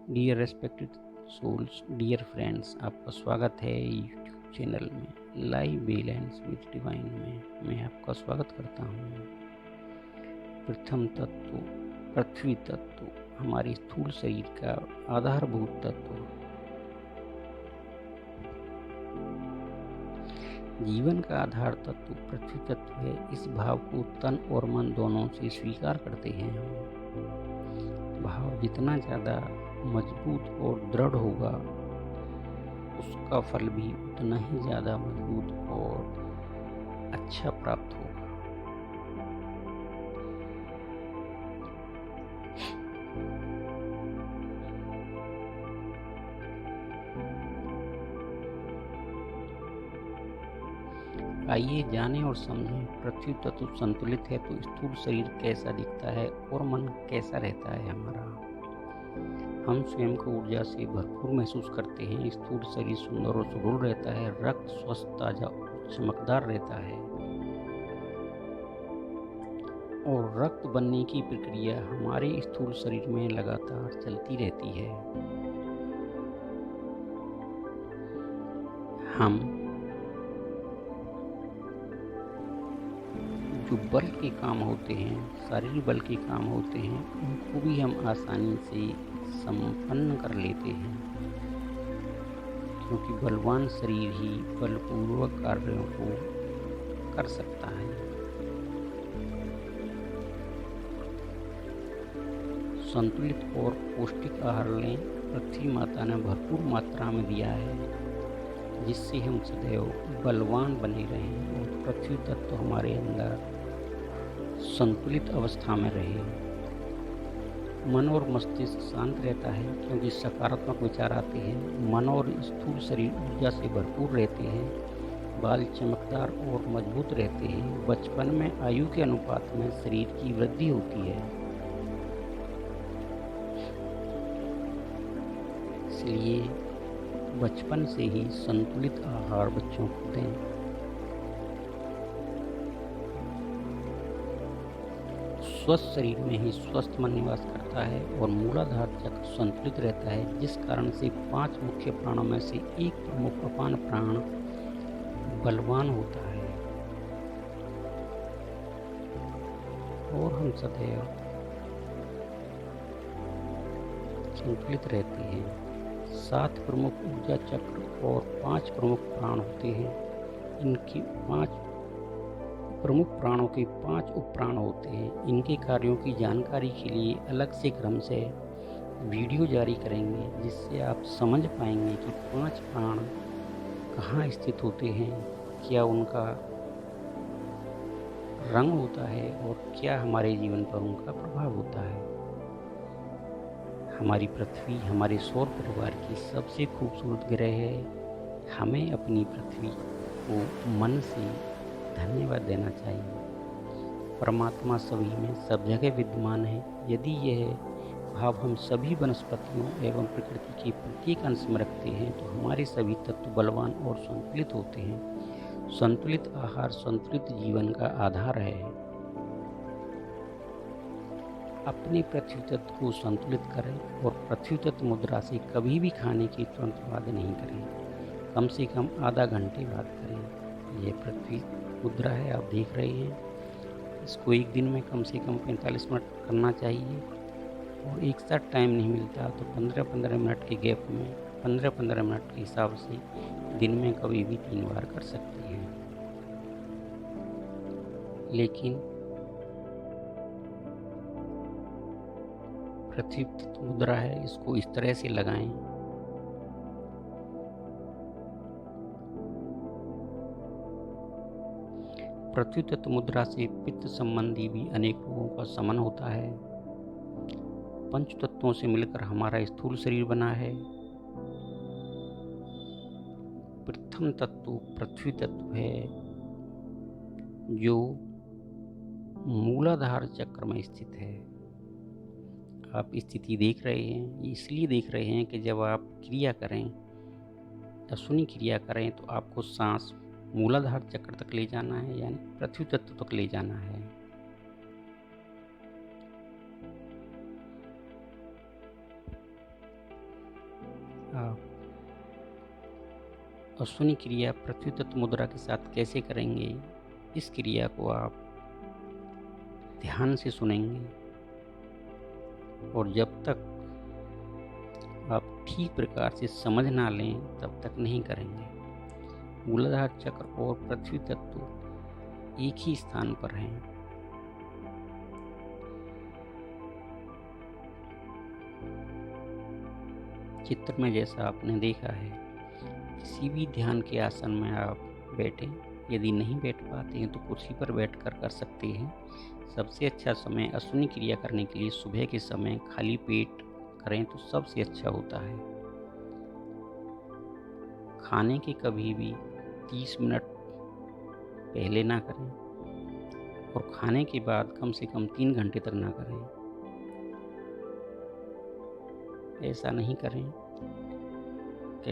Dear respected souls, dear friends, आपका स्वागत है यूट्यूब चैनल में लाइव बैलेंस विद डिवाइन में। मैं आपका स्वागत करता हूँ। प्रथम तत्व पृथ्वी तत्व, हमारे स्थूल शरीर का आधारभूत तत्व, जीवन का आधार तत्व पृथ्वी तत्व है। इस भाव को तन और मन दोनों से स्वीकार करते हैं हम। भाव जितना ज़्यादा मजबूत और दृढ़ होगा, उसका फल भी उतना ही ज़्यादा मजबूत और अच्छा प्राप्त होगा। आइए जानें और समझें, पृथ्वी तत्व संतुलित है तो स्थूल शरीर कैसा दिखता है और मन कैसा रहता है हमारा। हम स्वयं को ऊर्जा से भरपूर महसूस करते हैं। स्थूल शरीर सुंदर और सुडौल रहता है। रक्त स्वस्थ, ताजा और चमकदार रहता है और रक्त बनने की प्रक्रिया हमारे स्थूल शरीर में लगातार चलती रहती है। हम जो बल के काम होते हैं, शारीरिक बल के काम होते हैं, उनको भी हम आसानी से संपन्न कर लेते हैं, क्योंकि बलवान शरीर ही बलपूर्वक कार्यों को कर सकता है। संतुलित और पौष्टिक आहार लें। पृथ्वी माता ने भरपूर मात्रा में दिया है, जिससे हम सदैव बलवान बने रहें और पृथ्वी तत्व हमारे अंदर संतुलित अवस्था में रहे। मन और मस्तिष्क शांत रहता है, क्योंकि सकारात्मक विचार आते हैं। मन और स्थूल शरीर ऊर्जा से भरपूर रहते हैं। बाल चमकदार और मजबूत रहते हैं। बचपन में आयु के अनुपात में शरीर की वृद्धि होती है, इसलिए बचपन से ही संतुलित आहार बच्चों को दें। स्वस्थ शरीर में ही स्वस्थ मन निवास करता है और मूलाधार चक्र संतुलित रहता है, जिस कारण से 5 मुख्य प्राणों में से एक प्रमुख अपान प्राण बलवान होता है और हम सदैव संतुलित रहते हैं। 7 प्रमुख ऊर्जा चक्र और 5 प्रमुख प्राण होते हैं। इनकी 5 प्रमुख प्राणों के 5 उपप्राण होते हैं। इनके कार्यों की जानकारी के लिए अलग से क्रम से वीडियो जारी करेंगे, जिससे आप समझ पाएंगे कि 5 प्राण कहाँ स्थित होते हैं, क्या उनका रंग होता है और क्या हमारे जीवन पर उनका प्रभाव होता है। हमारी पृथ्वी हमारे सौर परिवार की सबसे खूबसूरत ग्रह है। हमें अपनी पृथ्वी को मन से धन्यवाद देना चाहिए। परमात्मा सभी में सब जगह विद्यमान है। यदि यह भाव हम सभी वनस्पतियों एवं प्रकृति के प्रत्येक अंश में रखते हैं, तो हमारे सभी तत्व बलवान और संतुलित होते हैं। संतुलित आहार संतुलित जीवन का आधार है। अपने पृथ्वी तत्व को संतुलित करें और पृथ्वी तत्व मुद्रा से कभी भी खाने के तुरंत बाद नहीं करें, कम से कम आधा घंटे बाद करें। यह पृथ्वी मुद्रा है, आप देख रहे हैं। इसको एक दिन में कम से कम 45 मिनट करना चाहिए और एक साथ टाइम नहीं मिलता तो 15-15 मिनट के गैप में 15-15 मिनट के हिसाब से दिन में कभी भी 3 बार कर सकते हैं। लेकिन पृथ्वी तत्व मुद्रा है, इसको इस तरह से लगाएं। पृथ्वी तत्व मुद्रा से पित्त संबंधी भी अनेक रोगों का शमन होता है। पंच तत्वों से मिलकर हमारा स्थूल शरीर बना है। प्रथम तत्व पृथ्वी तत्व है, जो मूलाधार चक्र में स्थित है। आप स्थिति देख रहे हैं, इसलिए देख रहे हैं कि जब आप क्रिया करें, अश्विनी क्रिया करें, तो आपको सांस मूलाधार चक्र तक ले जाना है, यानी पृथ्वी तत्व तक ले जाना है। अश्विनी क्रिया पृथ्वी तत्व मुद्रा के साथ कैसे करेंगे, इस क्रिया को आप ध्यान से सुनेंगे और जब तक आप ठीक प्रकार से समझ ना लें तब तक नहीं करेंगे। मूलाधार चक्र और पृथ्वी तत्व एक ही स्थान पर हैं। चित्र में जैसा आपने देखा है, किसी भी ध्यान के आसन में आप बैठें। यदि नहीं बैठ पाते हैं तो कुर्सी पर बैठकर कर सकते हैं। सबसे अच्छा समय अश्विनी क्रिया करने के लिए सुबह के समय खाली पेट करें तो सबसे अच्छा होता है। खाने के कभी भी 30 मिनट पहले ना करें और खाने के बाद कम से कम 3 घंटे तक ना करें। ऐसा नहीं करें कि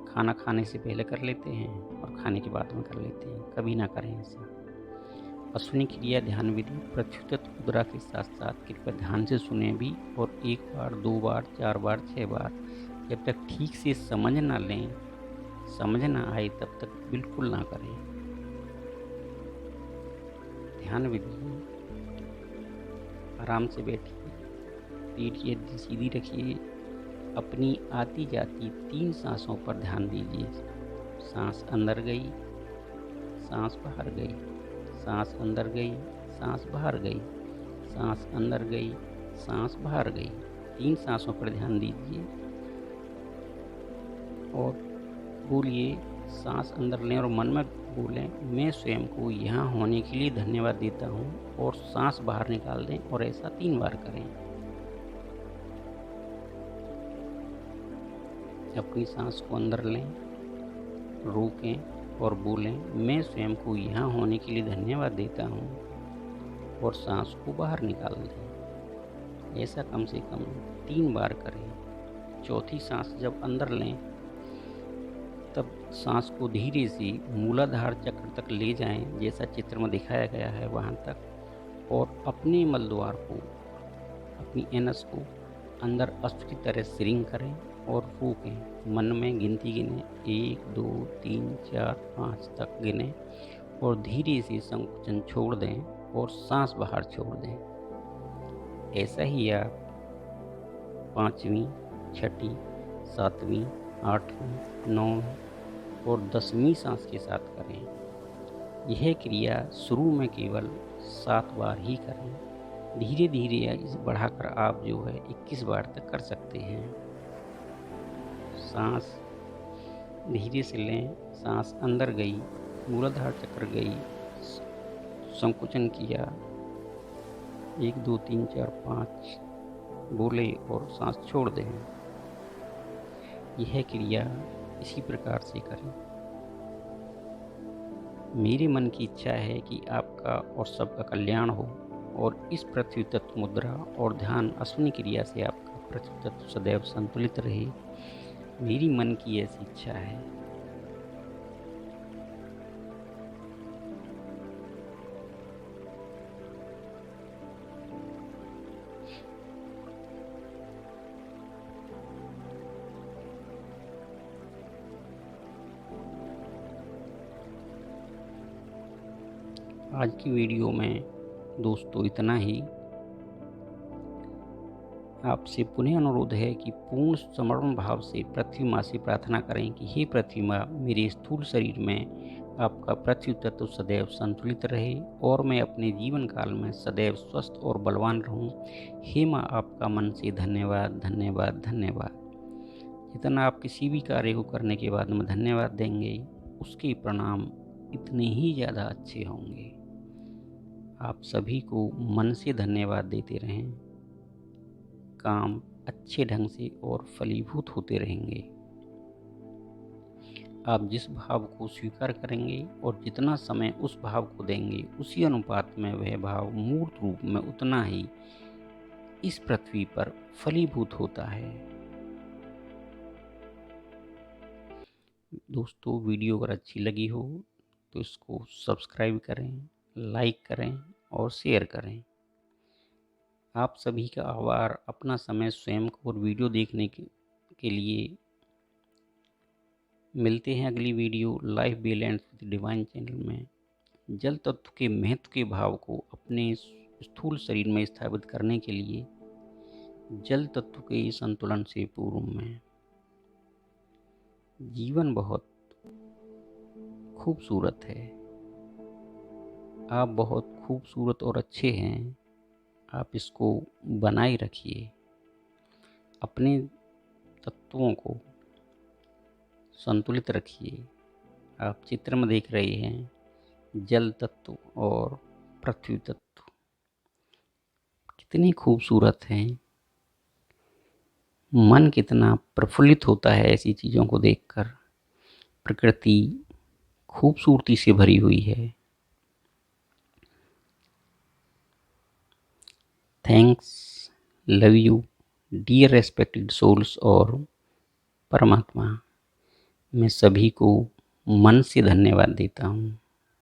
खाना खाने से पहले कर लेते हैं और खाने के बाद में कर लेते हैं, कभी ना करें ऐसा। अश्विनी क्रिया ध्यान विधि पृथ्वी तत्व मुद्रा के साथ साथ कृपया ध्यान से सुने भी और 1 बार, 2 बार, 4 बार, 6 बार, जब तक ठीक से समझ ना लें, समझ ना आए तब तक बिल्कुल ना करें। ध्यान विधि आराम से बैठिए, पीठ सीधी रखिए, अपनी आती जाती 3 सांसों पर ध्यान दीजिए। सांस अंदर गई, सांस बाहर गई, सांस अंदर गई, सांस बाहर गई, सांस अंदर गई, सांस बाहर गई। 3 सांसों पर ध्यान दीजिए और बोलिए, सांस अंदर लें और मन में बोलें, मैं स्वयं को यहाँ होने के लिए धन्यवाद देता हूँ, और सांस बाहर निकाल दें और ऐसा 3 बार करें। अपनी सांस को अंदर लें, रोकें और बोलें, मैं स्वयं को यहाँ होने के लिए धन्यवाद देता हूँ, और सांस को बाहर निकाल दें। ऐसा कम से कम 3 बार करें। चौथी सांस जब अंदर लें तब सांस को धीरे से मूलाधार चक्र तक ले जाएं, जैसा चित्र में दिखाया गया है वहाँ तक, और अपने मलद्वार को, अपनी एनस को अंदर अश्व की तरह श्रिंक करें और रोकें। मन में गिनती गिनें, 1, 2, 3, 4, 5 तक गिनें और धीरे से संकुचन छोड़ दें और सांस बाहर छोड़ दें। ऐसा ही आप 5वीं, 6ठी, 7वीं, 8वीं, 9वीं और 10वीं सांस के साथ करें। यह क्रिया शुरू में केवल 7 बार ही करें। धीरे धीरे इसे बढ़ाकर आप जो है 21 बार तक कर सकते हैं। सांस धीरे से लें, सांस अंदर गई, मूलाधार चक्र गई, संकुचन किया, 1, 2, 3, 4, 5 बोले और सांस छोड़ दें। यह क्रिया इसी प्रकार से करें। मेरे मन की इच्छा है कि आपका और सबका कल्याण हो, और इस पृथ्वी तत्व मुद्रा और ध्यान अश्विनी क्रिया से आपका पृथ्वी तत्व सदैव संतुलित रहे। मेरी मन की ऐसी इच्छा है। आज की वीडियो में दोस्तों इतना ही। आपसे पुनः अनुरोध है कि पूर्ण समर्पण भाव से पृथ्वी माँ से प्रार्थना करें कि हे पृथ्वी माँ, मेरे स्थूल शरीर में आपका पृथ्वी तत्व सदैव संतुलित रहे और मैं अपने जीवन काल में सदैव स्वस्थ और बलवान रहूं। हे माँ, आपका मन से धन्यवाद, धन्यवाद, धन्यवाद। जितना आप किसी भी कार्य को करने के बाद में धन्यवाद देंगे, उसके परिणाम इतने ही ज़्यादा अच्छे होंगे। आप सभी को मन से धन्यवाद देते रहें। काम अच्छे ढंग से और फलीभूत होते रहेंगे। आप जिस भाव को स्वीकार करेंगे और जितना समय उस भाव को देंगे, उसी अनुपात में वह भाव मूर्त रूप में उतना ही इस पृथ्वी पर फलीभूत होता है। दोस्तों, वीडियो अगर अच्छी लगी हो तो इसको सब्सक्राइब करें, लाइक करें और शेयर करें। आप सभी का आभार। अपना समय स्वयं को और वीडियो देखने के लिए मिलते हैं अगली video life balance with divine channel में। जल तत्व के महत्व के भाव को अपने स्थूल शरीर में स्थापित करने के लिए जल तत्व के संतुलन से पूर्व में जीवन बहुत खूबसूरत है। आप बहुत खूबसूरत और अच्छे हैं। आप इसको बनाए रखिए। अपने तत्वों को संतुलित रखिए। आप चित्र में देख रहे हैं जल तत्व और पृथ्वी तत्व कितने खूबसूरत हैं। मन कितना प्रफुल्लित होता है ऐसी चीज़ों को देखकर। प्रकृति खूबसूरती से भरी हुई है। Thanks, love you dear respected souls और परमात्मा। मैं सभी को मन से धन्यवाद देता हूँ।